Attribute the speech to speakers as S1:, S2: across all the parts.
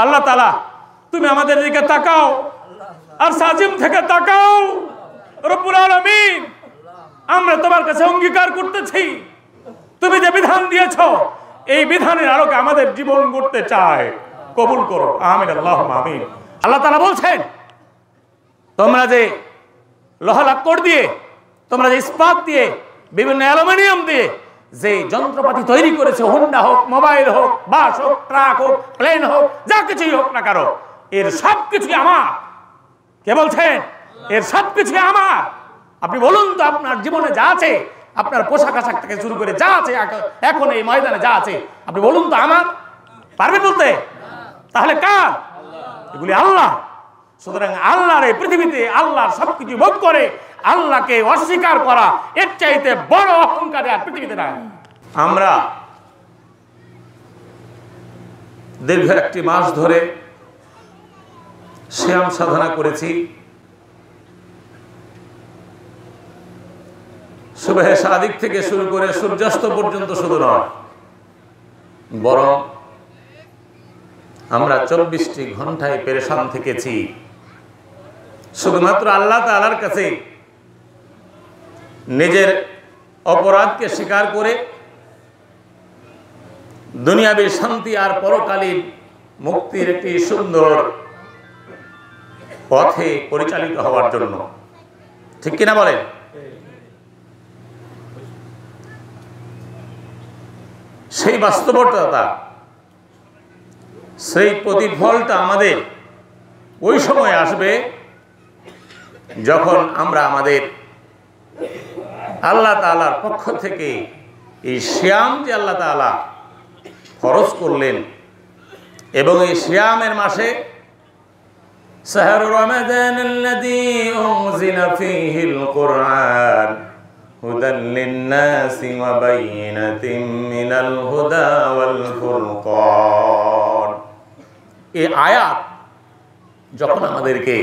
S1: আল্লাহ তাআলা তুমি আমাদের দিকে তাকাও আর সাজিম থেকে তাকাও রব্বুল আলামিন। আমরা তোমার কাছে অঙ্গীকার করতেছি তুমি যে বিধান দিয়েছো এই বিধানের আলোকে আমাদের জীবন গড়তে চায়, কবুল করো, আমিন আল্লাহুম্মা আমিন। আল্লাহ তাআলা বলছেন তোমরা যে লোহা লাক্কর দিয়ে, তোমরা যে ইস্পাত দিয়ে, বিভিন্ন অ্যালুমিনিয়াম দিয়ে যে যন্ত্রপাতি তৈরি করেছে, হোন্ডা হোক, মোবাইল হোক, বাস হোক, ট্রাক হোক, প্লেন হোক, যা কিছুই হোক না কারো, এর সব কিছুই আমার। কে বলছেন? এর সব কিছুই আমার। আপনি বলুন তো আপনার জীবনে যা আছে, আপনার পোশাক আশাক থেকে শুরু করে যা আছে এখন এই ময়দানে যা আছে, আপনি বলুন তো আমার? পারবেন বলতে? তাহলে কার? এগুলি আল্লাহ। সুতরাং আল্লাহর এই পৃথিবীতে আল্লাহর সবকিছু ভোগ করে আল্লাহকে অস্বীকার করা এর চাইতে বড় অহংকার আর পৃথিবীতে নাই। আমরা দীর্ঘ একটি মাস ধরে শ্যাম সাধনা করেছি। সুবহে সাদিক থেকে শুরু করে সূর্যাস্ত পর্যন্ত শুধু নয়, বরং আমরা 24টি ঘন্টায় পেরেশান থেকেছি শুধুমাত্র আল্লাহ তাআলার কাছে নিজের অপরাধকে স্বীকার করে দুনিয়াবী শান্তি আর পরকালীন মুক্তির একটি সুন্দর পথে পরিচালিত হওয়ার জন্য। ঠিক কিনা বলেন? সেই বাস্তবতা, সেই প্রতিফলটা আমাদের ওই সময় আসবে যখন আমরা আমাদের আল্লাহ তাআলার পক্ষ থেকে এই সিয়াম যে আল্লাহ তাআলা ফরজ করলেন, এবং এই সিয়ামের মাসে শাহরু রমাদানাল্লাযী উনজিলা ফীহিল কুরআন হুদাল লিন-নাসি ওয়া বাইয়িনাতিন মিনাল হুদা ওয়াল ফুরকান, এই আয়াত যখন আমাদেরকে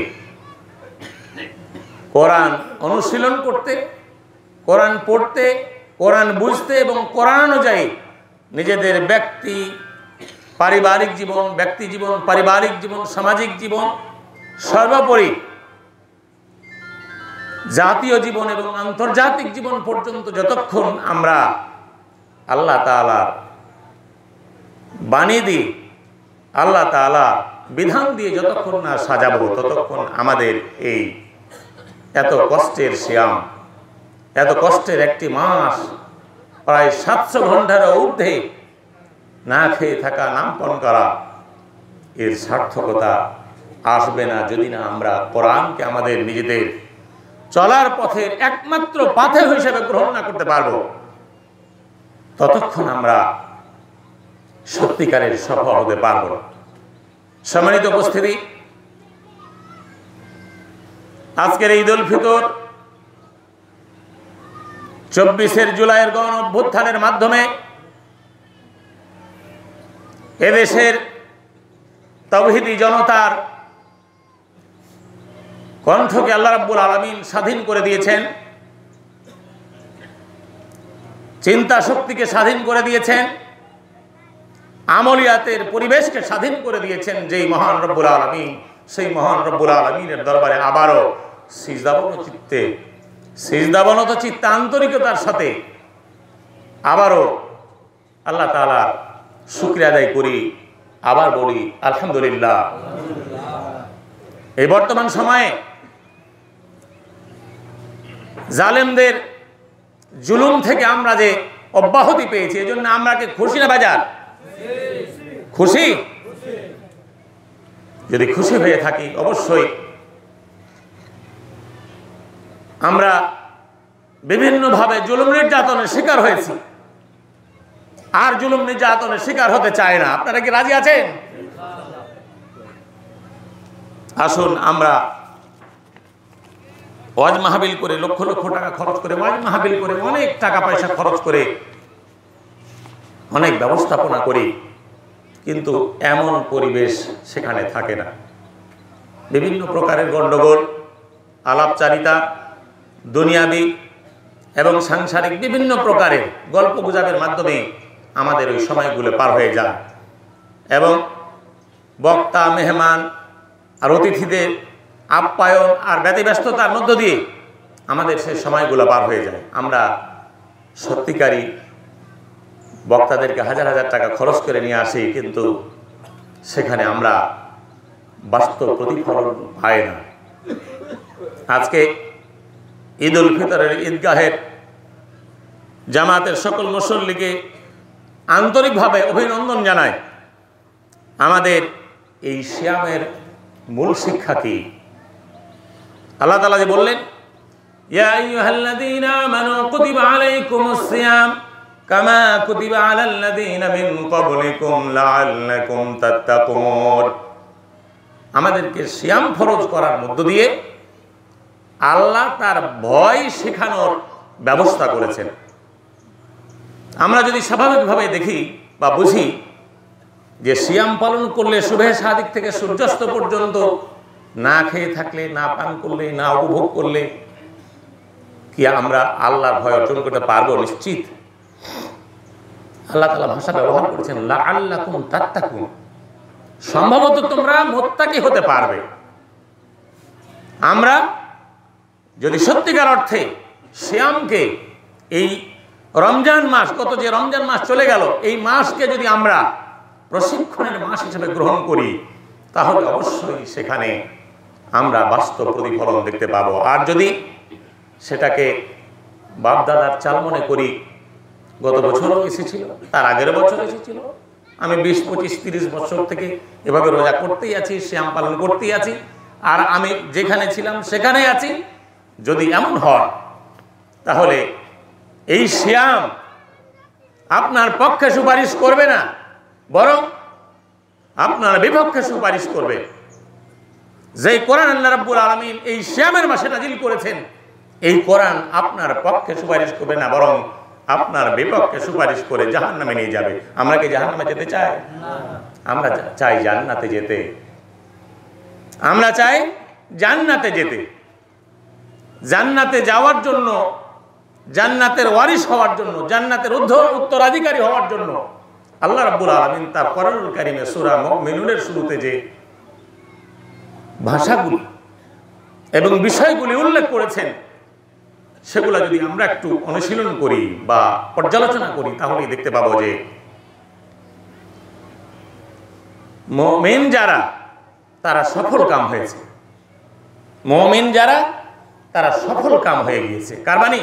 S1: কোরআন অনুশীলন করতে, কোরআন পড়তে, কোরআন বুঝতে এবং কোরআন অনুযায়ী নিজেদের পারিবারিক জীবন, ব্যক্তি জীবন, পারিবারিক জীবন, সামাজিক জীবন, সর্বোপরি জাতীয় জীবন এবং আন্তর্জাতিক জীবন পর্যন্ত যতক্ষণ আমরা আল্লাহ তাআলার বাণী দিয়ে, আল্লাহ তাআলার বিধান দিয়ে যতক্ষণ না সাজাবো, ততক্ষণ আমাদের এই এত কষ্টের সিয়াম, এত কষ্টের একটি মাস, প্রায় 700 ঘন্টারও ঊর্ধ্বে না খেয়ে থাকা, নামপণ করা, এর সার্থকতা আসবে না যদি না আমরা কোরআনকে আমাদের নিজেদের চলার পথের একমাত্র পাথে হিসেবে গ্রহণ না করতে পারবো। ততক্ষণ আমরা সত্যিকারের সফল হতে পারবো না। সম্মানিত উপস্থিতি, আজকের ঈদ উল ফিতর 24 জুলাইয়ের গণ অভ্যুত্থানের মাধ্যমে এদেশের তাওহীদি জনতার কণ্ঠকে আল্লাহ রাব্বুল আলামিন স্বাধীন করে দিয়েছেন, চিন্তা শক্তিকে স্বাধীন করে দিয়েছেন, আমলিয়াতের পরিবেশকে স্বাধীন করে দিয়েছেন। যেই মহান রব্বুল আলামিন, সেই মহান রব্বুল আলামিনের দরবারে আবারও সিজদাবনত চিত্তে আন্তরিকতার সাথে আবারও আল্লাহ তাআলার শুকরিয়া আদায় করি, আবার বলি আলহামদুলিল্লাহ। এই বর্তমান সময়ে জালেমদের জুলুম থেকে আমরা যে অব্যাহতি পেয়েছি, এজন্য আমরা কি খুশি না বাজার? খুশি? যদি খুশি হয়ে থাকি, অবশ্যই আমরা বিভিন্নভাবে জুলুম নির্যাতনের শিকার হয়েছি, আর জুলুম নির্যাতনের শিকার হতে চায় না। আপনারা কি রাজি আছেন? আসুন আমরা ওয়াজ মাহফিল করে, লক্ষ লক্ষ টাকা খরচ করে, ওয়াজ মাহফিল করে, অনেক টাকা পয়সা খরচ করে, অনেক ব্যবস্থাপনা করি, কিন্তু এমন পরিবেশ সেখানে থাকে না। বিভিন্ন প্রকারের গণ্ডগোল, আলাপচারিতা, দুনিয়াবি এবং সাংসারিক বিভিন্ন প্রকারের গল্প গুজবের মাধ্যমে আমাদের ওই সময়গুলো পার হয়ে যায়, এবং
S2: বক্তা, মেহমান আর অতিথিদের আপ্যায়ন আর ব্যতিব্যস্ততার মধ্য দিয়ে আমাদের সেই সময়গুলো পার হয়ে যায়। আমরা সত্যিকারই বক্তাদেরকে হাজার হাজার টাকা খরচ করে নিয়ে আসি, কিন্তু সেখানে আমরা বাস্তব প্রতিফলন পাই না। আজকে ঈদ উল ফিতরের ঈদগাহের জামাতের সকল মুসল্লিকে আন্তরিকভাবে অভিনন্দন জানাই। আমাদের এই সিয়ামের মূল শিক্ষা কি? আল্লাহ তাআলা যে বললেন, ইয়া আইয়ুহাল্লাযীনা আমানু কুতিবা আলাইকুমুস সিয়াম কামা কুতিবা আলাল্লাযীনা মিন ক্বাবলিকুম লাআল্লাকুম তাত্তাকুন। আমাদেরকে সিয়াম ফরজ করার মধ্য দিয়ে আল্লাহ তার ভয় শেখানোর ব্যবস্থা করেছেন। আমরা যদি স্বাভাবিকভাবে দেখি বা বুঝি যে সিয়াম পালন করলে সুবহে সাদিক থেকে সূর্যাস্ত পর্যন্ত না খেয়ে থাকলে, না পান করলে, না উপভোগ করলে কি আমরা আল্লাহর ভয় অর্জন করতে পারবো? নিশ্চিত। আল্লাহ তাআলা ভাষা ব্যবহার করেছেন লাআল্লাকুম তাত্তাকুন, সম্ভবত তোমরা মুত্তাকি হতে পারবে। আমরা যদি সত্যিকার অর্থে সিয়ামকে, এই রমজান মাস, গত যে রমজান মাস চলে গেল, এই মাসকে যদি আমরা প্রশিক্ষণের মাস হিসেবে গ্রহণ করি, তাহলে অবশ্যই সেখানে আমরা বাস্তব প্রতিফলন দেখতে পাবো। আর যদি সেটাকে বাপদাদার চাল মনে করি, গত বছরও এসেছিল, তার আগের বছর এসেছিল, আমি 20, 25, 30 বছর থেকে এভাবে রোজা করতেই আছি, সিয়াম পালন করতেই আছি, আর আমি যেখানে ছিলাম সেখানেই আছি, যদি এমন হয় তাহলে এই সিয়াম আপনার পক্ষে সুপারিশ করবে না, বরং আপনার বিপক্ষে সুপারিশ করবে। যেই কোরআন আল্লাহ রাব্বুল আলামিন এই সিয়ামের মাসে নাজিল করেছেন, এই কোরআন আপনার পক্ষে সুপারিশ করবে না, বরং আপনার বিপক্ষে সুপারিশ করে জাহান্নামে নিয়ে যাবে। আমরা কি জাহান্নামে যেতে চাই? আমরা চাই জান্নাতে যেতে। আমরা চাই জান্নাতে যেতে। জান্নাতে যাওয়ার জন্য, জান্নাতের ওয়ারিস হওয়ার জন্য, জান্নাতের উত্তরাধিকারী হওয়ার জন্য আল্লাহ রাব্বুল আলামিন তার কোরআনুল কারীমে সূরা মুমিনুনের শুরুতে যে ভাষাগুলি এবং বিষয়গুলি উল্লেখ করেছেন, সেগুলো যদি আমরা একটু অনুশীলন করি বা পর্যালোচনা করি, তাহলেই দেখতে পাবো যে মুমিন যারা, তারা সফল কাম হয়েছে। মুমিন যারা, তারা সফল কাম হয়ে গিয়েছে। কার বাণী?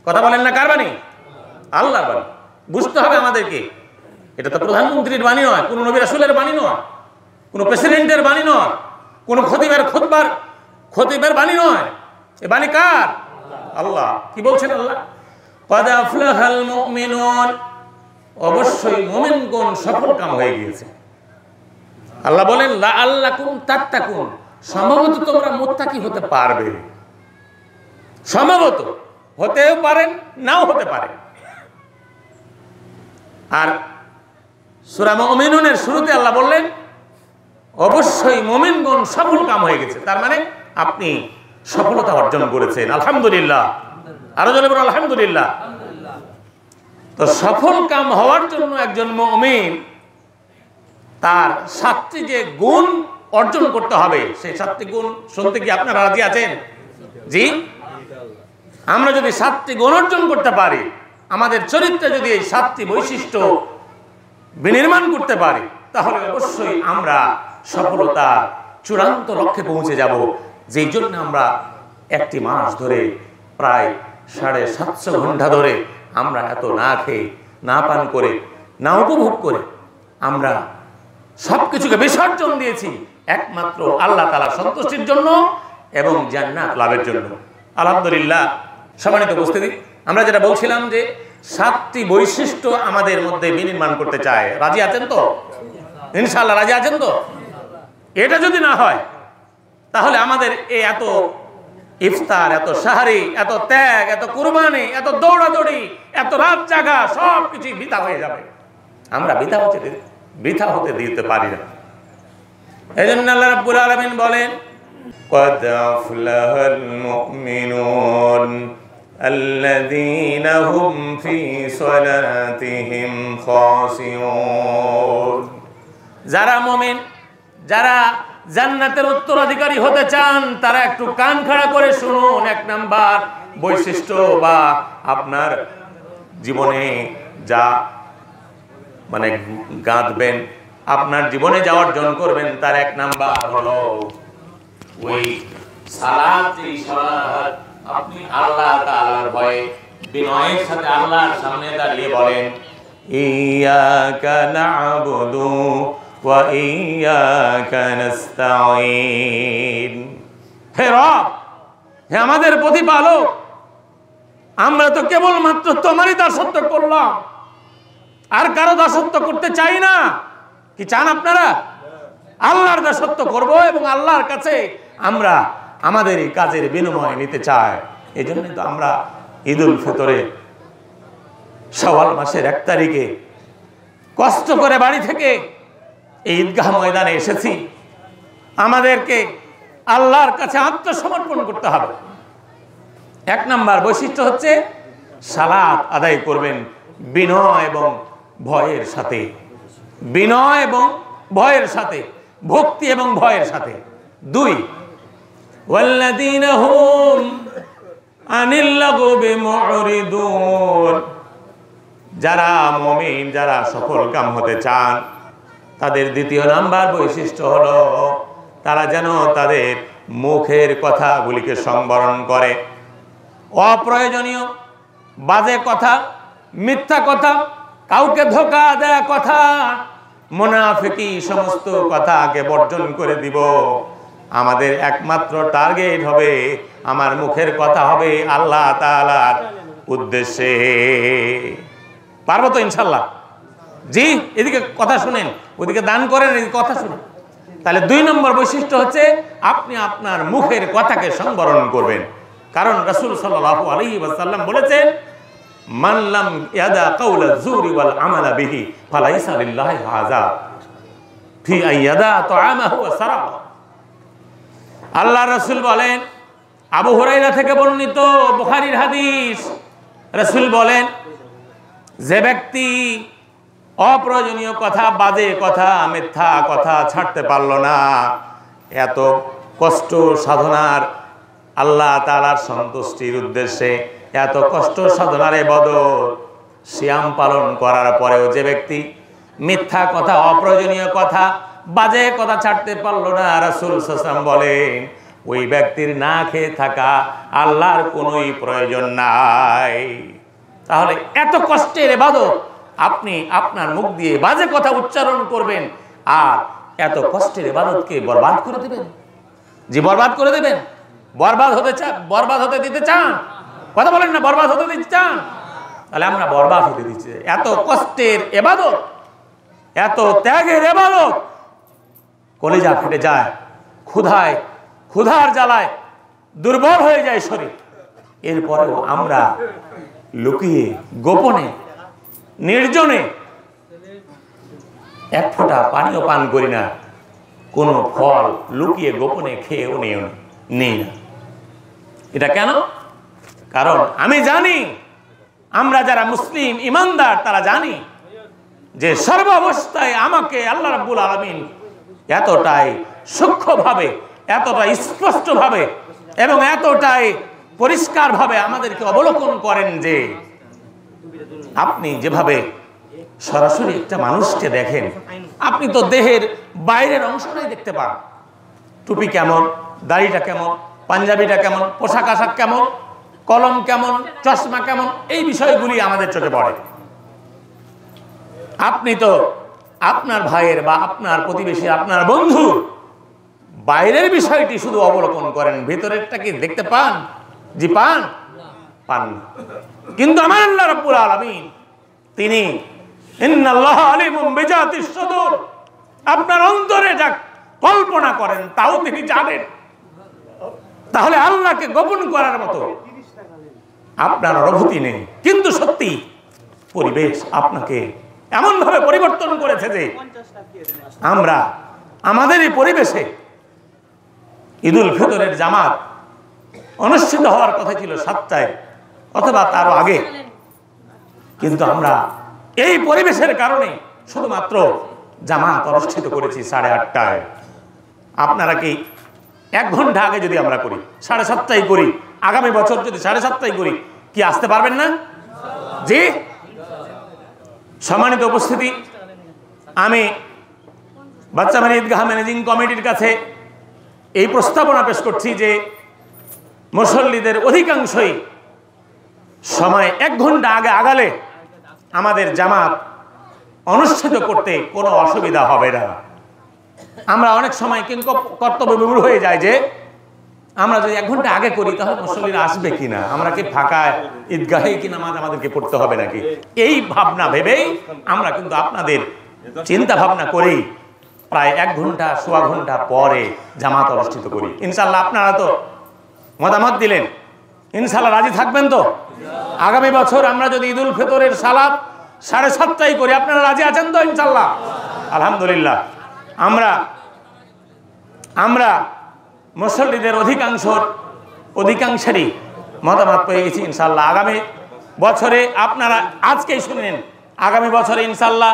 S2: কথা বলেন না, কার বাণী? আল্লাহর বাণী। বুঝতে হবে আমাদেরকে, এটা তো প্রধানমন্ত্রীর বাণী নয়, কোনো নবী রাসূলের বাণী নয়, কোনো প্রেসিডেন্টের বাণী নয়, কোনো খতিবের বাণী নয়। এ বাণী কার? আল্লাহ। কি বলছেন আল্লাহ? ক্বাদ আফলাহাল মুমিনুন, অবশ্যই মুমিনগণ সফল কাম হয়ে গিয়েছে। আল্লাহ বলেন লাআল্লাকুম তাত্তাকুন, সম্ভবত তোমরা মুত্তাকি হতে পারবে। সম্ভবত, হতেও পারেন, নাও হতে পারে। আর সূরা মুমিনুনের শুরুতে আল্লাহ বললেন অবশ্যই মুমিনগণ সফল কাম হয়ে গেছে। তার মানে আপনি সফলতা অর্জন করেছেন, আলহামদুলিল্লাহ। আরো জোরে বলুন আলহামদুলিল্লাহ। তো সফল কাম হওয়ার জন্য একজন মুমিন তার 7টি যে গুণ অর্জন করতে হবে, সেই 7টি গুণ শুনতে কি আপনারা রাজি আছেন? জি। আমরা যদি 7টি গুণ অর্জন করতে পারি, আমাদের চরিত্রে যদি এই 7টি বৈশিষ্ট্য বিনির্মাণ করতে পারি, তাহলে অবশ্যই আমরা সফলতার চূড়ান্ত লক্ষ্যে পৌঁছে যাব। যেই জন্য আমরা একটি মাস ধরে, প্রায় 750 ঘন্টা ধরে আমরা এত না খেয়ে, না পান করে, না উপভোগ করে আমরা সবকিছুকে বিসর্জন দিয়েছি একমাত্র আল্লাহ তাআলার সন্তুষ্টির জন্য এবং জান্নাত লাভের জন্য। আলহামদুলিল্লাহ। সম্মানিত উপস্থিতি, আমরা যেটা বলছিলাম যে 7টি বৈশিষ্ট্য আমাদের মধ্যে বিনির্মাণ করতে চায়। রাজি আছেন তো? ইনশাআল্লাহ রাজি আছেন তো? এটা যদি না হয়, তাহলে আমাদের এই এত ইফতার, এত সাহারি, এত ত্যাগ, এত কুরবানি, এত দৌড়াদৌড়ি, এত রাত জাগা, সব কিছুই বৃথা হয়ে যাবে। আমরা বৃথা হতে দিতে পারি না। এজন্য আল্লাহ রাব্বুল আলামিন বলেন قد أفلح المؤمنون الذين هم في صلاتهم خاشعون। যারা মুমিন যারা জান্নাতের উত্তরাধিকারী হতে চান তারা একটু কান খাড়া করে শুনুন। 1 নাম্বার বৈশিষ্ট্য বা আপনার জীবনে যা মানে গাঁথবেন, আপনার জীবনে যা অর্জন করবেন তার 1 নাম্বার হলো ওই সালাত। এই সালাত আপনি আল্লাহ তাআলার ভয়ে বিনয়ের সাথে আল্লাহর সামনে দাঁড়িয়ে বলেন, ইয়াকা না'বুদু ওয়া ইয়াকা নাস্তাঈন। হে রব, হে আমাদের প্রতিপালক, আমরা তো কেবলমাত্র তোমারই দাসত্ব করলাম, আর কারো দাসত্ব করতে চাই না। কি চান আপনারা? আল্লাহর দাসত্ব করব এবং আল্লাহর কাছে আমরা আমাদের এই কাজের বিনিময় নিতে চাই। এই জন্য তো আমরা ঈদুল ফিতরে শাওয়াল মাসের 1 তারিখে কষ্ট করে বাড়ি থেকে এই ঈদগাহ ময়দানে এসেছি। আমাদেরকে আল্লাহর কাছে আত্মসমর্পণ করতে হবে। 1 নাম্বার বৈশিষ্ট্য হচ্ছে সালাত আদায় করবেন বিনয় এবং ভয়ের সাথে, বিনয় এবং ভয়ের সাথে, ভক্তি এবং ভয়ের সাথে। 2 ওয়াল্লাযীনা হুম আনিল লাগবি মুরিদুন। যারা মুমিন, যারা সফল কাম হতে চান, তাদের 2 নাম্বার বৈশিষ্ট্য হলো তারা যেন তাদের মুখের কথাগুলিকে সংবরণ করে। অপ্রয়োজনীয় বাজে কথা, মিথ্যা কথা, কাউকে ধোঁকা দেয়া কথা, মুনাফিকি সমস্ত কথাকে বর্জন করে দিব। আমাদের একমাত্র টার্গেট হবে, আমার মুখের কথা হবে আল্লাহ তাআলার উদ্দেশ্যে। পারবো তো ইনশাল্লাহ? জি, এদিকে কথা শুনেন, ওদিকে দান করেন, এদিকে কথা শুনেন। তাহলে 2 নম্বর বৈশিষ্ট্য হচ্ছে আপনি আপনার মুখের কথাকে সংবরণ করবেন। কারণ রাসূল সাল্লাল্লাহু আলাইহি ওয়াসাল্লাম বলেছেন, মান লাম ইয়াদা কাওলা যুরি ওয়াল আমালা বিহি ফালাইসা লিল্লাহি হাযা ফি আইয়াদা তাআমাহু ওয়া সারাবা। আল্লাহ রাসূল বলেন, আবু হুরায়রা থেকে বর্ণিত বুখারীর হাদিস, রাসূল বলেন, যে ব্যক্তি অপ্রয়োজনীয় কথা, বাজে কথা, মিথ্যা কথা ছাড়তে পারলো না, এত কষ্ট সাধনার আল্লাহ তাআলার সন্তুষ্টির উদ্দেশ্যে এত কষ্ট সাধনার ইবাদত সিয়াম পালন করার পরেও যে ব্যক্তি মিথ্যা কথা, অপ্রয়োজনীয় কথা, বাজে কথা ছাড়তে পারলো না, রাসূল সাল্লাল্লাহু আলাইহি ওয়াসাল্লাম বলেন ওই ব্যক্তির না খেয়ে থাকা আল্লাহর কোনোই প্রয়োজন নাই। তাহলে এত কষ্টের ইবাদত আপনি আপনার মুখ দিয়ে বাজে কথা উচ্চারণ করবেন আর এত কষ্টের ইবাদতকে বরবাদ করে দেবেন? জি, বরবাদ করে দেবেন। বরবাদ হতে দিতে চান? কথা বলেন না, বরবাদ হতে দিতে চান? তাহলে আমরা বরবাদ হতে দিচ্ছি। এত কষ্টের ইবাদত, এত ত্যাগের ইবাদত, কলিজা ফেটে যায়, ক্ষুধার জ্বালায় দুর্বল হয়ে যায় শরীর। এরপরেও আমরা লুকিয়ে, গোপনে, নির্জনে 1 ফোঁটা পানিও পান করি না, কোনো ফল লুকিয়ে গোপনে খেয়েও নেই না। এটা কেন? কারণ আমি জানি, আমরা যারা মুসলিম ইমানদার তারা জানি যে সর্ব অবস্থায় আমাকে আল্লাহ রাব্বুল আলামিন এতটাই সূক্ষ্মভাবে, এতটাই স্পষ্টভাবে এবং এতটাই পরিষ্কারভাবে আমাদেরকে অবলোকন করেন যে আপনি যেভাবে সরাসরি একটা মানুষকে দেখেন, আপনি তো দেহের বাইরের অংশটাই দেখতে পান। টুপি কেমন, দাড়িটা কেমন, পাঞ্জাবিটা কেমন, পোশাক আশাক কেমন, কলম কেমন, চশমা কেমন, এই বিষয়গুলি আমাদের চোখে পড়ে। আপনি তো আপনার ভাইয়ের বা আপনার প্রতিবেশী, আপনার বন্ধু বাইরের বিষয়টি শুধু অবলোকন করেন, ভিতরেরটা কি দেখতে পান? জি, পান না। কিন্তু আমার আল্লাহ রাব্বুল আলামিন তিনি ইন্নাল্লাহা আলিমুম বিজাতিস সুদূর, আপনার অন্তরে যা কল্পনা করেন তাও তিনি জানেন। তাহলে আল্লাহকে গোপন করার মতো আপনার অনুভূতি নেই। কিন্তু সত্যি পরিবেশ আপনাকে এমন ভাবে পরিবর্তন করেছে যে আমরা আমাদের এই পরিবেশে ঈদুল ফিতরের জামাত অনুষ্ঠিত হওয়ার কথা ছিল 7টায় অথবা তারও আগে, কিন্তু আমরা এই পরিবেশের কারণে শুধুমাত্র জামাত অনুষ্ঠিত করেছি 8:30টায়। আপনারা কি 1 ঘন্টা আগে যদি আমরা করি, 7:30টায় করি, আগামী বছর যদি 7:30টায় করি, কি আসতে পারবেন না? জি। সম্মানিত উপস্থিতি, আমি বাচ্চামারি ঈদগাহ ম্যানেজিং কমিটির কাছে এই প্রস্তাবনা পেশ করছি যে মুসল্লিদের অধিকাংশই সময় 1 ঘন্টা আগে আগালে আমাদের জামাত অনুষ্ঠিত করতে কোনো অসুবিধা হবে না। আমরা অনেক সময় কিন্তু কর্তব্যবিমূঢ় হয়ে যায় যে আমরা যদি 1 ঘন্টা আগে করি তাহলে মুসল্লিরা আসবে কিনা, আমরা কি ফাঁকা ঈদগাহে কি নামাজ আমাদেরকে পড়তে হবে নাকি, এই ভাবনা ভেবেই আমরা কিন্তু আপনাদের চিন্তা ভাবনা করেই প্রায় 1 ঘন্টা সোয়া ঘন্টা পরে জামাত অনুষ্ঠিত করি। ইনশাল্লাহ আপনারা তো মতামত দিলেন, ইনশাল্লাহ রাজি থাকবেন তো? আগামী বছর আমরা যদি ঈদুল ফিতরের সালাত 7:30টায় করি, আপনারা রাজি আছেন তো? ইনশাল্লাহ। আলহামদুলিল্লাহ। আমরা মুসল্লিদের অধিকাংশেরই মতামত পেয়ে গেছি। ইনশাল্লাহ আগামী বছরে আপনারা আজকেই শুনেন, আগামী বছরে ইনশাল্লাহ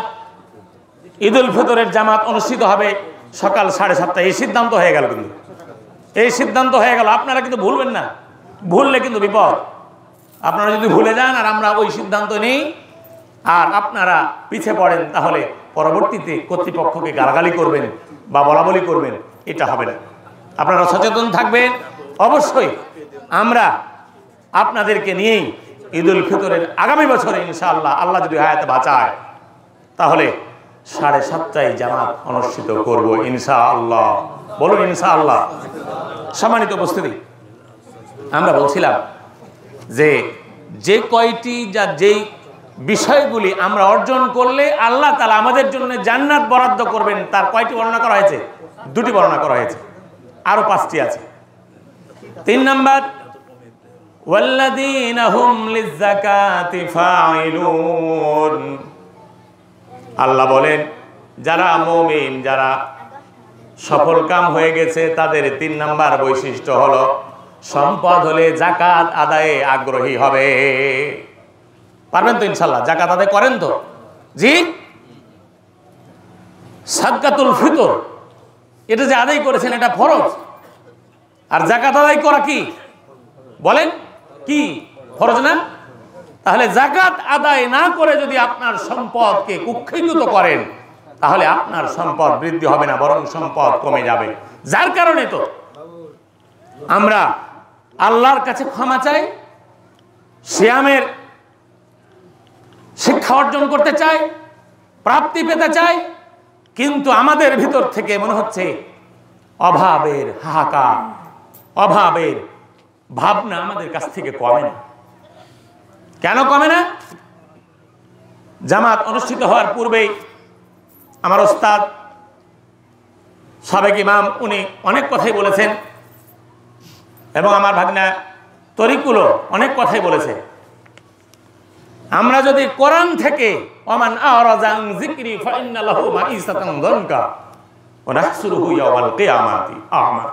S2: ঈদুল ফিতরের জামাত অনুষ্ঠিত হবে সকাল 7:30টায়। এই সিদ্ধান্ত হয়ে গেল, কিন্তু এই সিদ্ধান্ত হয়ে গেল। আপনারা কিন্তু ভুলবেন না, ভুললে কিন্তু বিপদ। আপনারা যদি ভুলে যান আর আমরা ওই সিদ্ধান্ত নেই আর আপনারা পিছিয়ে পড়েন, তাহলে পরবর্তীতে কর্তৃপক্ষকে গালাগালি করবেন বা বলাবলি করবেন, এটা হবে না। আপনারা সচেতন থাকবেন। অবশ্যই আমরা আপনাদেরকে নিয়েই ঈদুল ফিতরের আগামী বছরে ইনশাআল্লাহ, আল্লাহ যদি হায়াতে বাঁচায়, তাহলে 7:30টায় জামাত অনুষ্ঠিত করব ইনশাআল্লাহ। বলুন ইনশাআল্লাহ। সম্মানিত উপস্থিতি, আমরা বলছিলাম যে কয়টি যেই বিষয়গুলি আমরা অর্জন করলে আল্লাহ তাআলা আমাদের জন্য জান্নাত বরাদ্দ করবেন, তার কয়টি বর্ণনা করা হয়েছে? 2টি বর্ণনা করা হয়েছে, আরো 5টি আছে। 3 নাম্বার, ওয়াল্লাযীনা হুম লিয-যাকাতি ফাইলুন। আল্লাহ বলেন যারা মুমিন, যারা সফল কাম হয়ে গেছে, তাদের 3 নাম্বার বৈশিষ্ট্য হলো সম্পদ হলে যাকাত আদায়ে আগ্রহী হবে। পারবেন তো ইনশাআল্লাহ? যাকাত আদায় করেন তো? জি। সাদকাতুল ফিতর এটা যে আদায় করেছেন এটা ফরজ, আর যাকাত আদায় করা কি বলেন? কি ফরজ না? তাহলে যাকাত আদায় না করে যদি আপনার সম্পদকে কুক্ষিগত করেন, তাহলে আপনার সম্পদ বৃদ্ধি হবে না, বরং সম্পদ কমে যাবে। যার কারণে তো আমরা আল্লাহর কাছে ক্ষমা চাই, সিয়ামের শিক্ষা অর্জন করতে চাই, প্রাপ্তি পেতে চাই, কিন্তু আমাদের ভিতর থেকে মনে হচ্ছে অভাবের হাহাকার, অভাবের ভাবনা আমাদের কাছ থেকে কমে না। কেন কমে না? জামাত অনুষ্ঠিত হওয়ার পূর্বেই আমার ওস্তাদ সাবেক ইমাম উনি অনেক কথাই বলেছেন, এবং আমার ভাগনা তরিকুলও অনেক কথাই বলেছে। আমরা যদি কোরআন থেকে ওমান আরাযা আন যিকরি ফাইন্না লাহু মাঈসাতান যানকা ওয়া নাহশুরুহু ইয়াওমাল কিয়ামাতি আ'মা,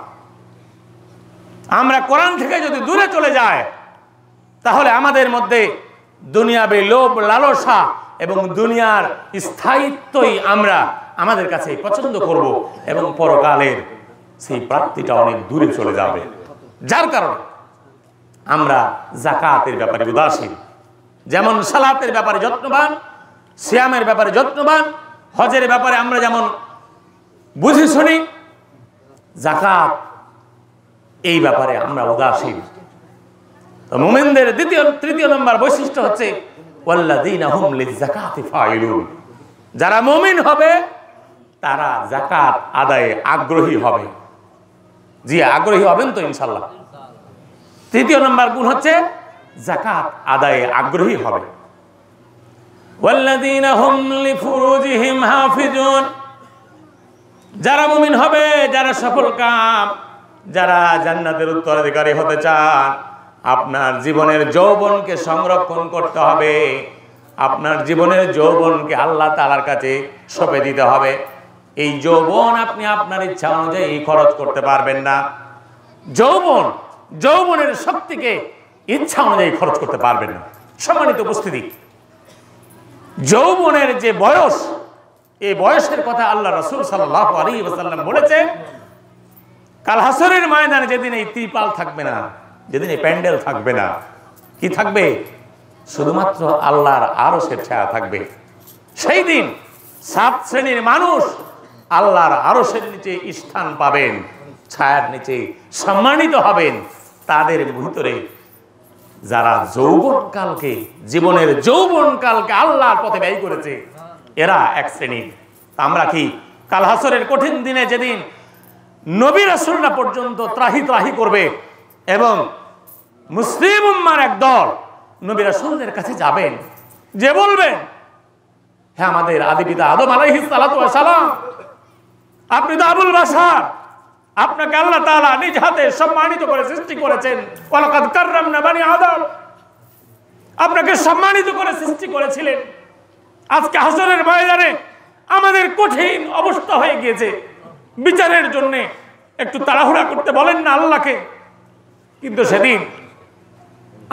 S2: আমরা কোরআন থেকে যদি দূরে চলে যায়, তাহলে আমাদের মধ্যে দুনিয়াবি লোভ লালসা এবং দুনিয়ার স্থায়িত্বই আমরা আমাদের কাছে পছন্দ করব, এবং পরকালের সেই প্রাপ্তিটা অনেক দূরে চলে যাবে। যার কারণে আমরা যাকাতের ব্যাপারে উদাসীন। যেমন সালাতের ব্যাপারে যত্নবান, সিয়ামের ব্যাপারে যত্নবান, হজের ব্যাপারে আমরা যেমন বুঝি শুনি, যাকাত এই ব্যাপারে আমরা উদাসীন। তো মুমিনদের তৃতীয় নম্বর বৈশিষ্ট্য হচ্ছে ওয়াল্লাযীনা হুম লিয-যাকাতি ফাইলুন। যারা মুমিন হবে তারা যাকাত আদায়ে আগ্রহী হবে। জি, আগ্রহী হবেন তো ইনশাআল্লাহ? তৃতীয় নম্বর গুণ হচ্ছে যাকাত আদায়ে আগ্রহী হবে। ওয়াল্লাযীনা হুম লিফুরুজিহিম হাফিজুন। যারা মুমিন হবে, যারা সফল কাম, যারা জান্নাতের উত্তরাধিকারী হতে চান, আপনার জীবনের যৌবনকে সংরক্ষণ করতে হবে। আপনার জীবনের যৌবনকে আল্লাহ তাআলার কাছে সঁপে দিতে হবে। এই যৌবন আপনি আপনার ইচ্ছা অনুযায়ী খরচ করতে পারবেন না। যৌবনের শক্তিকে ইচ্ছা অনুযায়ী খরচ করতে পারবেন না। সম্মানিত উপস্থিতি, যৌবনের যে বয়স, এই বয়সের কথা আল্লাহ রাসূল সাল্লাল্লাহু আলাইহি ওয়াসাল্লাম বলেছেন কাল হাসরের ময়দানে যেদিন এই ত্রিপাল থাকবে না, যেদিন এই প্যান্ডেল থাকবে না, কি থাকবে? শুধুমাত্র আল্লাহর আরশের ছায়া থাকবে। সেই দিন 7 শ্রেণীর মানুষ আল্লাহর আরশের নিচে স্থান পাবেন, ছায়ার নিচে সম্মানিত হবেন। তাদের ভিতরে যারা যৌবনকালকে, জীবনের যৌবনকালকে আল্লাহর পথে ব্যয় করেছে, এরা এক শ্রেণী। আমরা কি কাল হাসরের কঠিন দিনে যেদিন নবী রাসূলরা পর্যন্ত ত্রাহি ত্রাহি করবে এবং মুসলিম উম্মার এক দল নবী রাসূলদের কাছে যাবেন, যে বলবেন, হ্যাঁ আমাদের আদি পিতা আদম আলাইহিস সালাতু ওয়াস সালাম, আপনি তো আবুল বাশার, আপনাকে আল্লাহ তাআলা নিজ হাতে সম্মানিত করে সৃষ্টি করেছেন। ওয়ালাকাদ কাররামনা বানি আদম, আপনাকে সম্মানিত করে সৃষ্টি করেছিলেন। আজকে হাসরের ময়দানে আমাদের কঠিন অবস্থা হয়ে গিয়েছে, বিচারের জন্য একটু তাড়াহুড়া করতে বলেন না আল্লাহকে। কিন্তু সেদিন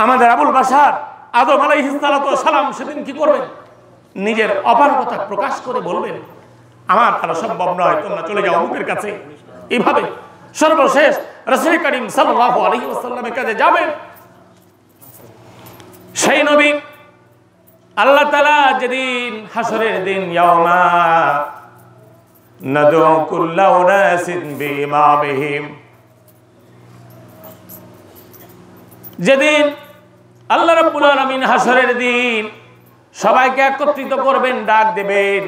S2: আমাদের আবুল বাশার আদম আলাইহিস সালাতু ওয়াস সালাম সেদিন কি করবেন? নিজের অপারগতা প্রকাশ করে বলবেন, আমার দ্বারা সম্ভব নয়, তোমরা চলে যাও অমুকের কাছে। এইভাবে সর্বশেষ রাসূল করিম সাল্লাল্লাহু আলাইহি ওয়াসাল্লামের কাছে যাবেন। সেই নবী আল্লাহ তাআলা যেদিন হাসরের দিন ইয়াউমা নাদু কুল্লা উনাসিন বিইমামিহিম, যেদিন আল্লাহ রাব্বুল আলামিন হাসরের দিন সবাইকে একত্রিত করবেন, ডাক দেবেন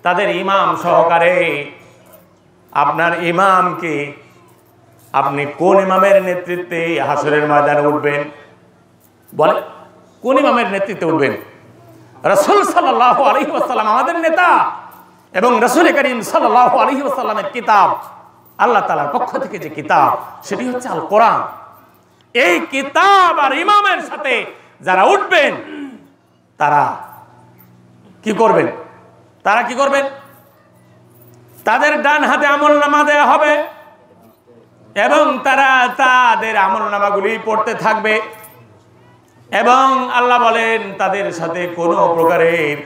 S2: তাদের ইমাম সহকারে। আপনার ইমামকে, আপনি কোন ইমামের নেতৃত্বে হাসরের ময়দানে উঠবেন? বলে, কোন ইমামের নেতৃত্বে উঠবেন? রাসূল সাল্লাল্লাহু আলাইহি ওয়াসাল্লাম আমাদের নেতা, এবং রাসূল করিম সাল্লাল্লাহু আলাইহি ওয়াসাল্লামের কিতাব, আল্লাহ তাআলার পক্ষ থেকে যে কিতাব, সেটি হচ্ছে আল কোরআন। এই কিতাব আর ইমামের সাথে যারা উঠবেন তারা কি করবেন? তারা কি করবেন? তাদের ডান হাতে আমলনামা দেয়া হবে এবং তারা তাদের আমলনামাগুলি পড়তে থাকবে। এবং আল্লাহ বলেন তাদের সাথে কোনো প্রকারের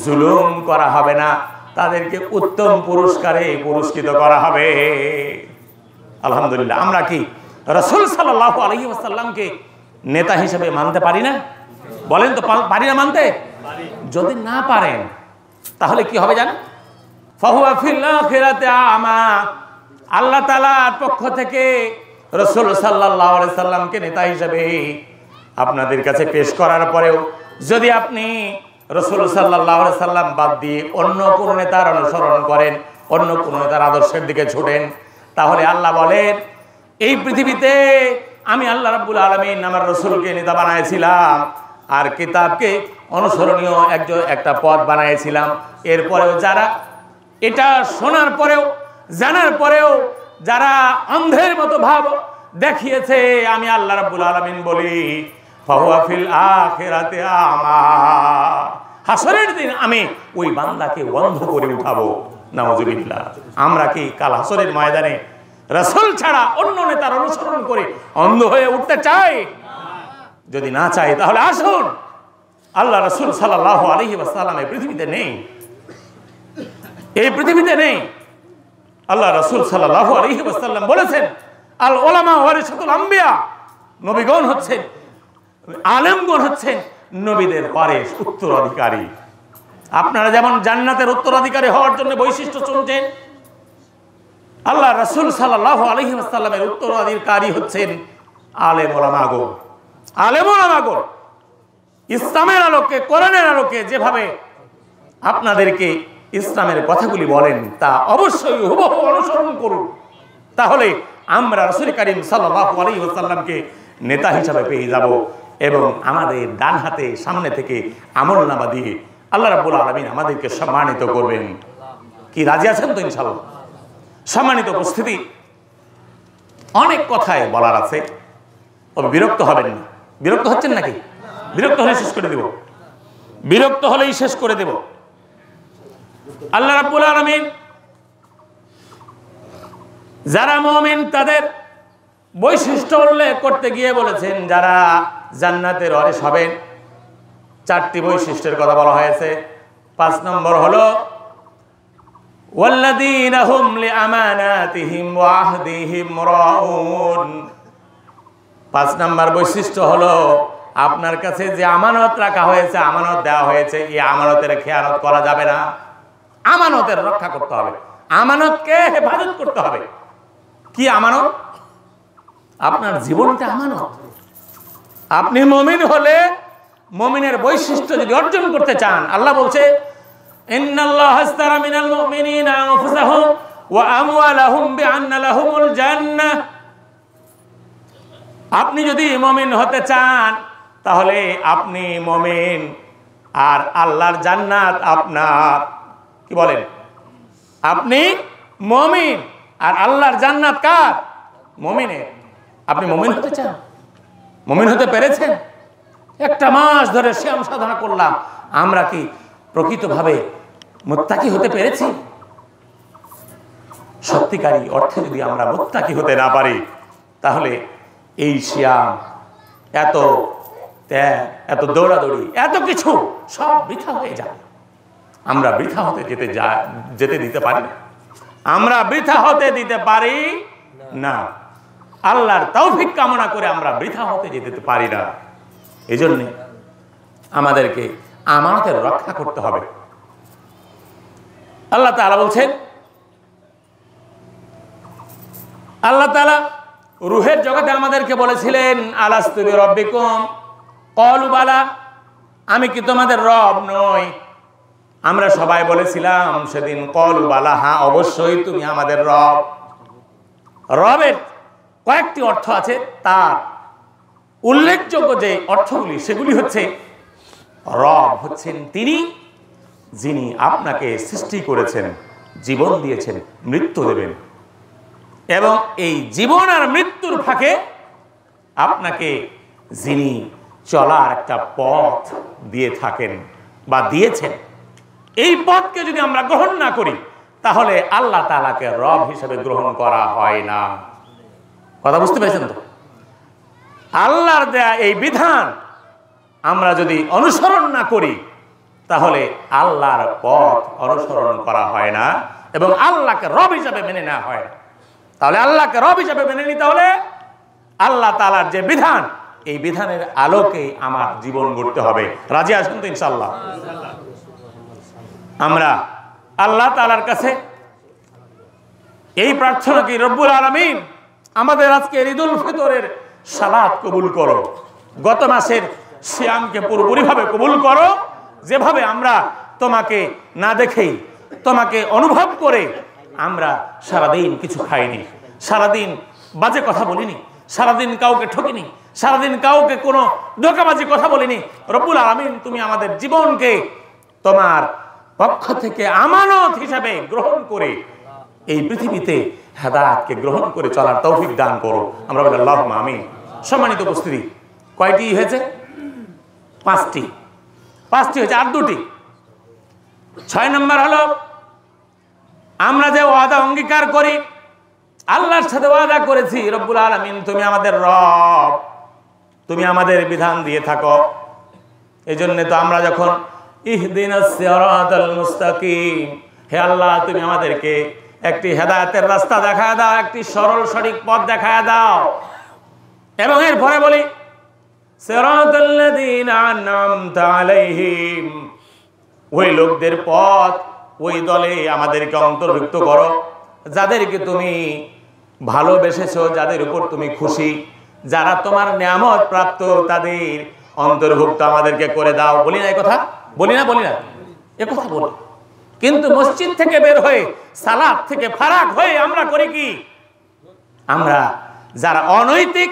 S2: জুলুম করা হবে না, তাদেরকে উত্তম পুরস্কারে পুরস্কৃত করা হবে। আলহামদুলিল্লাহ, আমরা কি রাসূল সাল্লাল্লাহু আলাইহি ওয়াসাল্লামকে নেতা হিসেবে মানতে পারি না? বলেন তো, পারি না মানতে? যদি না পারেন তাহলে কি হবে জানেন? ফাহুয়া ফিল আখিরাতি আমা, আল্লাহ তাআলার পক্ষ থেকে রাসূল সাল্লাল্লাহু আলাইহি সাল্লামকে নেতা হিসেবে আপনাদের কাছে পেশ করার পরেও যদি আপনি রাসূল সাল্লাল্লাহু আলাইহি সাল্লাম বাদ দিয়ে অন্য কোন নেতার অনুসরণ করেন, অন্য কোন নেতার আদর্শের দিকে ছুটেন, তাহলে আল্লাহ বলেন, এই পৃথিবীতে আমি আল্লাহ রাব্বুল আলামিন আমার রাসূলকে নেতা বানাইছিলাম আর কিতাবকে অনুসরণীয় একটা পথ বানাইছিলাম। এরপরেও যারা এটা শোনার পরেও, জানার পরেও যারা অন্ধের মতো ভাব দেখিয়েছে, আমি আল্লাহ রাব্বুল আলামিন বলি, ফাহুয়া ফিল আখিরাতি আমা, হাসরের দিন আমি ওই বান্দাকে অন্ধ করে উঠাবো। নাউযুবিল্লাহ। আমরা কি কাল হাসরের ময়দানে রাসূল ছাড়া অন্য নেতার অনুসরণ করে অন্ধ হয়ে উঠতে চাই? যদি না চাই তাহলে আসুন, আল্লাহ রাসূল সাল্লাল্লাহু আলাইহি ওয়াসাল্লাম এই পৃথিবীতে নেই, এই পৃথিবীতে নেই। আল্লাহ রাসূল সাল্লাল্লাহু আলাইহি ওয়াসাল্লাম বলেছেন, আল উলামা ওয়ারিসাতুল আম্বিয়া, নবীগণ হচ্ছেন, আলেমগণ হচ্ছেন নবীদের ওয়ারিস, উত্তরাধিকারী। আপনারা যেমন জান্নাতের উত্তরাধিকারী হওয়ার জন্য বৈশিষ্ট্য শুনছেন, আল্লাহ রাসূল সাল্লাল্লাহু আলাইহি ওয়াসাল্লামের উত্তরাধিকারী হচ্ছেন আলেম ওলামাগণ। আলেম ওলামাগণ ইসলামের আলোকে, কোরআনের আলোকে যেভাবে আপনাদেরকে ইসলামের কথাগুলি বলেন তা অবশ্যই হুবহু অনুসরণ করুন, তাহলে আমরা রাসূল করিম সাল্লাল্লাহু আলাইহি ওয়াসাল্লামকে নেতা হিসাবে পেয়ে যাব এবং আমাদের ডান হাতে সামনে থেকে আমলনামা দিয়ে আল্লাহ রাব্বুল আলামিন আমাদেরকে সম্মানিত করবেন। কি রাজি আছেন তো ইনশাআল্লাহ? সম্মানিত উপস্থিতি, অনেক কথাই বলার আছে, তবে বিরক্ত হবেন না। বিরক্ত হচ্ছেন নাকি? বিরক্ত হলে শেষ করে দেব, বিরক্ত হলেই শেষ করে দেব। আল্লাহ রাব্বুল আলামিন যারা মুমিন তাদের বৈশিষ্ট্য উল্লেখ করতে গিয়ে বলেছেন যারা জান্নাতের ওয়ারিস হবেন। 4টি বৈশিষ্ট্যের কথা বলা হয়েছে। 5 নম্বর হলো ওয়াল্লাযীনা হুম লিআমানাতিহিম ওয়া আহদিহিম রাউন। 5 নাম্বার বৈশিষ্ট্য হলো আপনার কাছে যে আমানত রাখা হয়েছে, আমানত দেওয়া হয়েছে, এই আমানতের খেয়ানত করা যাবে না। আমানতের রক্ষা করতে হবে, আমানতকে হেফাজত করতে হবে। কি আমানত? আপনার জীবনটা আমানত। আপনি মুমিন হলে, মুমিনের বৈশিষ্ট্য যদি অর্জন করতে চান, আল্লাহ বলছে ইন্নাল্লাহা আশতারা মিনাল মুমিনিনা আনফুসাহুম ওয়া আমওয়ালাহুম বিআন্না লাহুমুল জান্নাহ। আপনি যদি মুমিন হতে চান তাহলে আপনি মুমিন, আর আল্লাহর জান্নাত আপনার। কি বলেন? আপনি মুমিন আর আল্লাহর জান্নাত কার? মুমিনের। আপনি মুমিন হতে চান? মুমিন হতে পেরেছেন? একটা মাস ধরে সিয়াম সাধনা করলাম, আমরা কি প্রকৃতভাবে মুত্তাকি হতে পেরেছি? সত্যিকারী অর্থে যদি আমরা মুত্তাকি হতে না পারি তাহলে এই সিয়াম, এত ত্যাগ, এত দৌড়াদৌড়ি, এত কিছু সব বৃথা হয়ে যায়। আমরা বৃথা হতে যেতে দিতে পারি না। আমরা বৃথা হতে দিতে পারি না। আল্লাহর তৌফিক কামনা করে আমরা বৃথা হতে যেতে পারি না। এই জন্য আমাদেরকে আমানতের রক্ষা করতে হবে। আল্লাহ তাআলা বলছেন, আল্লাহ তাআলা রূহের জগতে আমাদেরকে বলেছিলেন আলাস্তু বিরাব্বিকুম ক্বালু বালা, আমি কি তোমাদের রব নই? আমরা সবাই বলেছিলাম সেদিন ক্বালু বালা, হ্যাঁ অবশ্যই তুমি আমাদের রব। রবের কয়েকটি অর্থ আছে, তার উল্লেখযোগ্য যে অর্থগুলি সেগুলি হচ্ছে, রব হচ্ছেন তিনি যিনি আপনাকে সৃষ্টি করেছেন, জীবন দিয়েছেন, মৃত্যু দেবেন, এবং এই জীবন আর মৃত্যুর ফাঁকে আপনাকে যিনি চলার একটা পথ দিয়ে থাকেন বা দিয়েছেন, এই পথকে যদি আমরা গ্রহণ না করি তাহলে আল্লাহ তাআলাকে রব হিসেবে গ্রহণ করা হয় না। কথা বুঝতে পেরেছেন তো? আল্লাহর দেয়া এই বিধান আমরা যদি অনুসরণ না করি তাহলে আল্লাহর পথ অনুসরণ করা হয় না এবং আল্লাহকে রব হিসেবে মেনে নেওয়া হয় না। তাহলে আল্লাহকে রব হিসেবে মেনে নিতে হলে আল্লাহ তাআলার যে বিধান, এই বিধানের আলোকে আমার জীবন গড়তে হবে। রাজি আছেন তো ইনশাআল্লাহ? আমরা আল্লাহ তাআলার কাছে এই প্রার্থনা কি, রব্বুল আলামিন আমাদের আজকে ঈদুল ফিতরের সালাত কবুল করো, গত মাসের সিয়ামকে পুরোপুরিভাবে কবুল করো, যেভাবে আমরা তোমাকে না দেখেই, তোমাকে অনুভব করে আমরা সারাদিন কিছু খাইনি, সারাদিন বাজে কথা বলিনি, সারাদিন কাউকে ঠকিনি, সারাদিন কাউকে কোনো ধোঁকাবাজি কথা বলিনি। রব্বুল আলামিন তুমি আমাদের জীবনকে তোমার পক্ষ থেকে আমানত হিসাবে গ্রহণ করে এই পৃথিবীতে হেদায়েতকে গ্রহণ করে চলার তৌফিক দান করো। আমরা বলি আল্লাহুম্মা আমিন। সম্মানিত উপস্থিতি, কয়টি হয়েছে? 5টি হয়েছে, আর 2টি। 6 নম্বর হলো আমরা যে ওয়াদা অঙ্গীকার করি, আল্লাহর সাথে ওয়াদা করেছি রব্বুল আলামিন তুমি আমাদের রব, তুমি আমাদের বিধান দিয়ে থাকো। এই জন্য তো আমরা যখন ইহদিনাস সিরাতাল মুস্তাকিম, হে আল্লাহ তুমি আমাদেরকে একটি হেদায়েতের রাস্তা দেখায় দাও, একটি সরল সঠিক পথ দেখায় দাও, এবং এরপরে বলি সিরাতাল্লাযীনা আন'আমতা আলাইহিম, ওই লোকদের পথ, ওই দলে আমাদেরকে অন্তর্ভুক্ত করো যাদেরকে তুমি ভালোবেসেছো, যাদের উপর তুমি খুশি, যারা তোমার নিয়ামত প্রাপ্ত, তাদের অন্তর্ভুক্ত আমাদেরকে করে দাও। বলি না এই কথা? বলি না এ কথা বলি। কিন্তু মসজিদ থেকে বের হয়ে, সালাত থেকে ফারাক হয়ে আমরা করি কি? আমরা যারা অনৈতিক,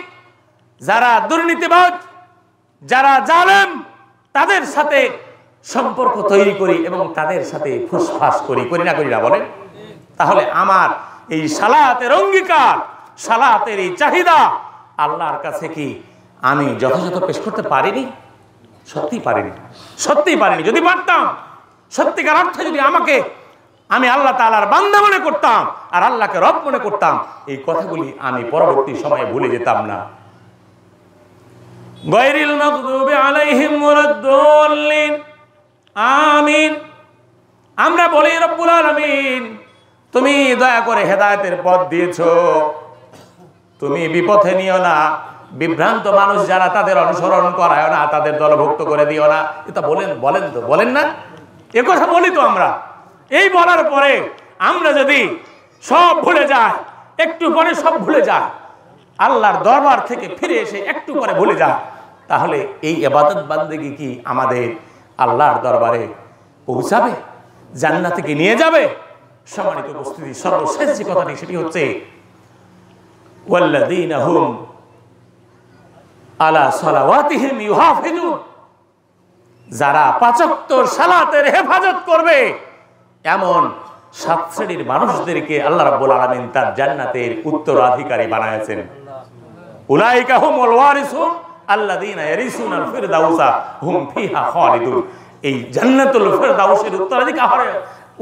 S2: যারা দুর্নীতিবাজ, যারা জালেম, তাদের সাথে সম্পর্ক তৈরি করি এবং তাদের সাথে ফুসফাস করি না বলেন? তাহলে আমার এই সালাতের অঙ্গীকার, সালাতের এই চাহিদা আল্লাহর কাছে কি আমি যথাযথ পেশ করতে পারিনি? সত্যিই পারিনি। যদি পারতাম, সত্যিকার অর্থে যদি আমি আল্লাহ তাআলার বান্দা মনে করতাম আর আল্লাহকে রব মনে করতাম, এই কথাগুলি আমি পরবর্তী সময়ে ভুলে যেতাম না। গায়রিল মাগদুবি আলাইহিম ওয়ালাদ-দাল্লিন, আমিন। আমরা বলি রব্বুল আলামিন তুমি দয়া করে হেদায়েতের পথ দিয়েছো, তুমি বিপথে নিও না, বিভ্রান্ত মানুষ যারা তাদের অনুসরণ করায় না, তাদের দলভুক্ত করে দিও না। এটা বলেন না? এ কথা বলি তো আমরা। এই বলার পরে আমরা যদি সব ভুলে যাই, একটু পরে সব ভুলে যাই, আল্লাহর দরবার থেকে ফিরে এসে একটু পরে ভুলে যাই, তাহলে এই ইবাদত বান্দেগী কি আমাদের আল্লাহর দরবারে পৌঁছাবে, জান্নাতে কি নিয়ে যাবে? সম্মানিত উপস্থিতি, সর্বশেষ যে কথাটি সেটি হচ্ছে ওয়াল্লাযীনা হুম আলা সালাওয়াতিহিম ইউহাফিজুন, যারা পাঁচ ওয়াক্ত সালাতের হেফাজত করবে এমন 7 শ্রেণীর মানুষদেরকে আল্লাহ রাব্বুল আলামিন তার জান্নাতের উত্তরাধিকারী বানায়েছেন। উলাইকা হুমুল ওয়ারিসুন আল্লাযীনা ইয়ারিসুনাল ফিরদাউসা হুম ফিহা খালিদুন। এই জান্নাতুল ফিরদাউসের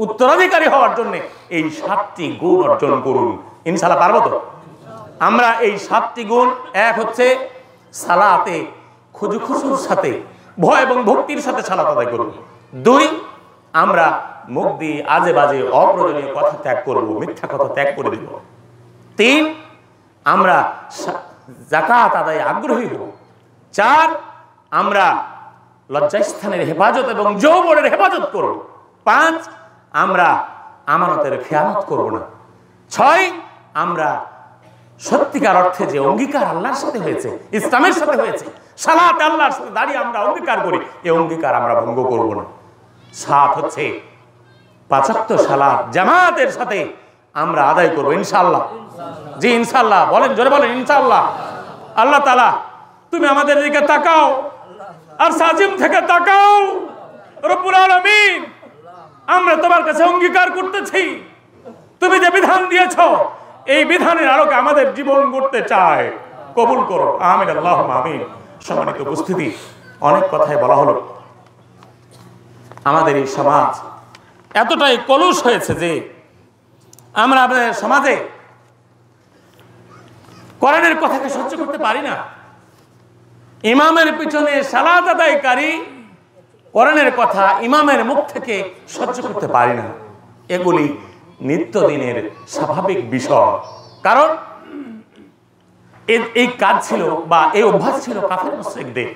S2: উত্তরাধিকারী হওয়ার জন্য এই 7টি গুণ অর্জন করুন। ইনশাআল্লাহ পারবো তো? আমরা এই 7টি গুণ, এক হচ্ছে সালাতে খুশুর সাথে ভয় এবং ভক্তির সাথে সালাত আদায় করব। 2, আমরা মুখ দিয়ে আজে বাজে অপ্রয়োজনীয় কথা ত্যাগ করব, মিথ্যা কথা ত্যাগ করে দেব। 3, আমরা যাকাত আদায়ে আগ্রহী হব। 4, আমরা লজ্জাস্থানের হেফাজত এবং যৌবনের হেফাজত করব। 5, আমরা আমানতের খেয়ানত করব না। 6, আমরা সত্যিকার অর্থে যে অঙ্গীকার আল্লাহর সাথে হয়েছে, ইসলামের সাথে হয়েছে, সালাত আল্লাহর সাথে দাঁড়িয়ে আমরা অঙ্গীকার করি, এই অঙ্গীকার আমরা ভঙ্গ করব না। 7 হচ্ছে 5 ওয়াক্ত সালাত জামাতের সাথে আমরা আদায় করব ইনশাআল্লাহ। জি ইনশাআল্লাহ, বলেন, জোরে বলেন ইনশাআল্লাহ। আল্লাহ তাআলা তুমি আমাদের দিকে তাকাও আর সাজিম থেকে তাকাও। রব্বুল আলামিন, আমরা তোমার কাছে অঙ্গীকার করতেছি, তুমি যে বিধান দিয়েছো এই বিধানের আলোকে আমাদের জীবন গড়তে চায়, কবুল করো, আমিন আল্লাহুম্মা আমিন। সম্মানিত উপস্থিতি, অনেক কথাই বলা হলো। আমাদের এই সমাজ এতটাই কলুষ হয়েছে যে আমরা আমাদের সমাজে কোরআনের কথাকে সহ্য করতে পারি না। ইমামের পিছনে সালাত আদায়কারী কোরআনের কথা ইমামের মুখ থেকে সহ্য করতে পারি না। এগুলি নিত্যদিনের স্বাভাবিক বিষয়। কারণ এই কাজ ছিল বা এই অভ্যাস ছিল কাফের মুশরিকদের,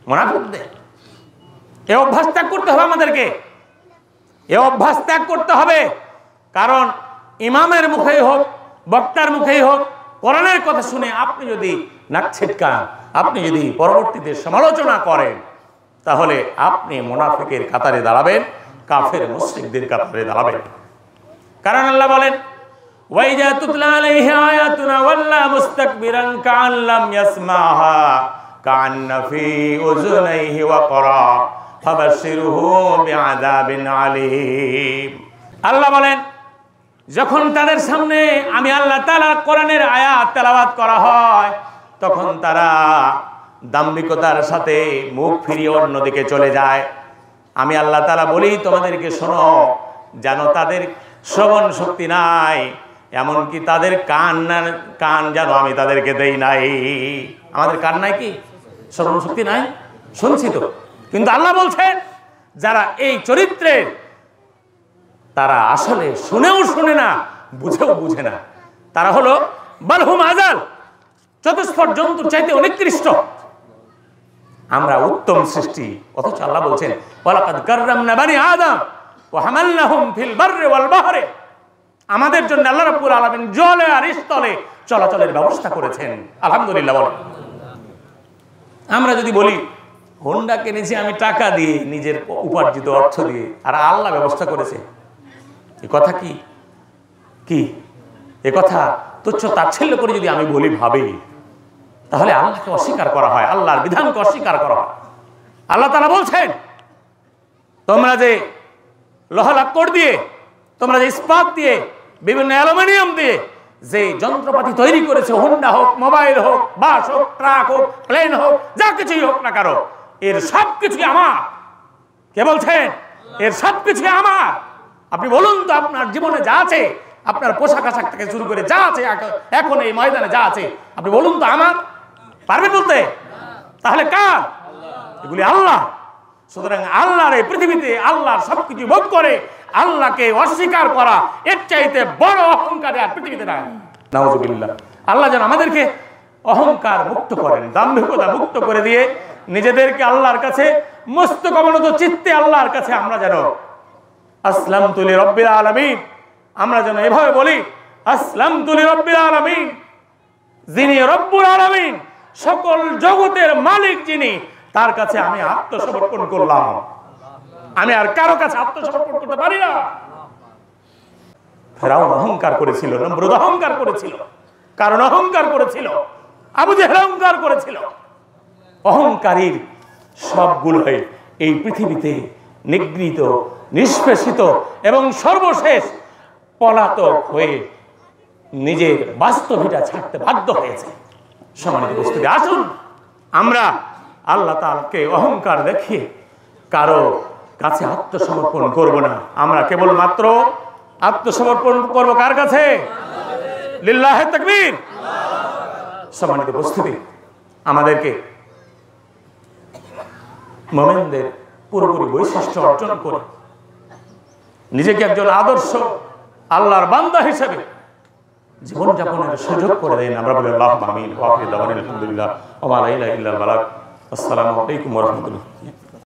S2: মুনাফিকদের। এই অভ্যাস ত্যাগ করতে হবে আমাদেরকে, এই অভ্যাস ত্যাগ করতে হবে। কারণ ইমামের মুখেই হোক, বক্তার মুখেই হোক, কোরআনের কথা শুনে আপনি যদি নাক ছিটকান, আপনি যদি পরবর্তীতে সমালোচনা করেন, তাহলে আপনি মুনাফিকের কাতারে দাঁড়াবেন, কাফের মুশরিকদের কাতারে দাঁড়াবেন। কারণ আল্লাহ বলেন, ওয়াইজা তুতলা আলাইহি আয়াতুনা ওয়াল্লা মুস্তাকবিরান কাআন লাম ইয়াসমাহা কাআন্না ফি উযুনাইহি ওয়াকরা ফাবাশশিরহু বিআযাবিন আলীম। আল্লাহ বলেন, যখন তাদের সামনে আমি আল্লাহ তাআলা কোরআনের আয়াত তেলাওয়াত করা হয়, তখন তারা দাম্ভিকতার সাথে মুখ ফিরিয়ে অন্যদিকে চলে যায়। আমি আল্লাহ তাআলা বলি তোমাদেরকে শোনো, জানো তাদের শ্রবণ শক্তি নাই, এমনকি তাদের কান জানো আমি তাদেরকে দেই নাই। আমাদের কান নাই কি? শ্রবণ শক্তি নাই? শুনছি তো। কিন্তু আল্লাহ বলছেন যারা এই চরিত্রের, তারা আসলে শুনেও শুনে না, বুঝেও বুঝে না। তারা হলো বালহুম আজাল, চতুষ্পদ জন্তুর চাইতে অনিকৃষ্ট। আমরা উত্তম সৃষ্টি, অথচ আল্লাহ বলছেন ওয়ালাকাদ কাররামনা বানি আদম ওয়া হামালনাহুম ফিল বাররি ওয়াল বাহরি। আমাদের জন্য আল্লাহ রাব্বুল আলামিন জলে আর স্থলে চলাচলের ব্যবস্থা করেছেন। আলহামদুলিল্লাহ বলেন। আমরা যদি বলি হোন্ডা কিনেছি আমি টাকা দিয়ে, নিজের উপার্জিত অর্থ দিয়ে, আর আল্লাহ ব্যবস্থা করেছে, এ কথা কি এ কথা তুচ্ছ তাচ্ছিল্য করে যদি আমি বলি ভাবি, তাহলে আল্লাহকে অস্বীকার করা হয়, আল্লাহর বিধানকে অস্বীকার করা হয়। আল্লাহ তাআলা বলছেন, তোমরা যে লোহা লাক্কড় দিয়ে, তোমরা যে ইস্পাত দিয়ে, বিভিন্ন অ্যালুমিনিয়াম দিয়ে যে যন্ত্রপাতি তৈরি করেছে, হোন্ডা হোক, মোবাইল হোক, বাস হোক, ট্রাক হোক, প্লেন হোক, যা কিছুই হোক না কারো, এর সব কিছুই আমার। কে বলছেন? এর সব কিছুই আমার। আপনি বলুন তো, আপনার জীবনে যা আছে, আপনার পোশাক আশাক থেকে শুরু করে যা আছে, এখন এই ময়দানে যা আছে, আপনি বলুন তো আমার? পারবেন বলতে? তাহলে কার? এগুলি আল্লাহ। সুতরাং আল্লাহর এই পৃথিবীতে আল্লাহর সবকিছু ভোগ করে আল্লাহকে অস্বীকার করা এর চাইতে বড় অহংকার আর পৃথিবীতে নাই। নাউযুবিল্লাহ। আল্লাহ যেন আমাদেরকে অহংকার মুক্ত করেন, দাম্ভিকতা মুক্ত করে দিয়ে নিজেদেরকে আল্লাহর কাছে মস্তক অবনত চিত্তে আল্লাহর কাছে আমরা যেন আসলামতু লিরাব্বিল আলামিন, আমরা যেন এভাবে বলি আসলামতু লিরাব্বিল আলামিন, যিনি রব্বুল আলামিন, সকল জগতের মালিক যিনি, তার কাছে আমি আত্মসমর্পণ করলাম। আমি আর কারো কাছে আত্মসমর্পণ করতে পারি না। ফেরাউন অহংকার করেছিল, নমরুদ অহংকার করেছিল, কারণ অহংকার করেছিল, আবু জেহেল অহংকার করেছিল। অহংকারীর সবগুলোই এই পৃথিবীতে নিগৃহীত, নিষ্পেষিত এবং সর্বশেষ পলাতক হয়ে নিজের বাস্তবিকতা ছাড়তে বাধ্য হয়েছে। সম্মানিত উপস্থিতি, আসুন আমরা আল্লাহ তাআলাকে অহংকার দেখিয়ে কারো কাছে আত্মসমর্পণ করব না। আমরা কেবলমাত্র আত্মসমর্পণ করব কার কাছে? লিল্লাহি তাকবীর। সম্মানিত উপস্থিতি, আমাদেরকে মুমিনদের পুরোপুরি বৈশিষ্ট্য অর্জন করে নিজেকে একজন আদর্শ আল্লাহর বান্দা হিসেবে জীবনযাপনের সুযোগ করে দেন। আমরা বলি আল্লাহুম্মা আমিন। ওয়া আখিরু দাওয়ানা আলহামদুলিল্লাহ ওয়া লা ইলাহা ইল্লাল বালাগ। আসসালামু আলাইকুম ওয়া রাহমাতুল্লাহ।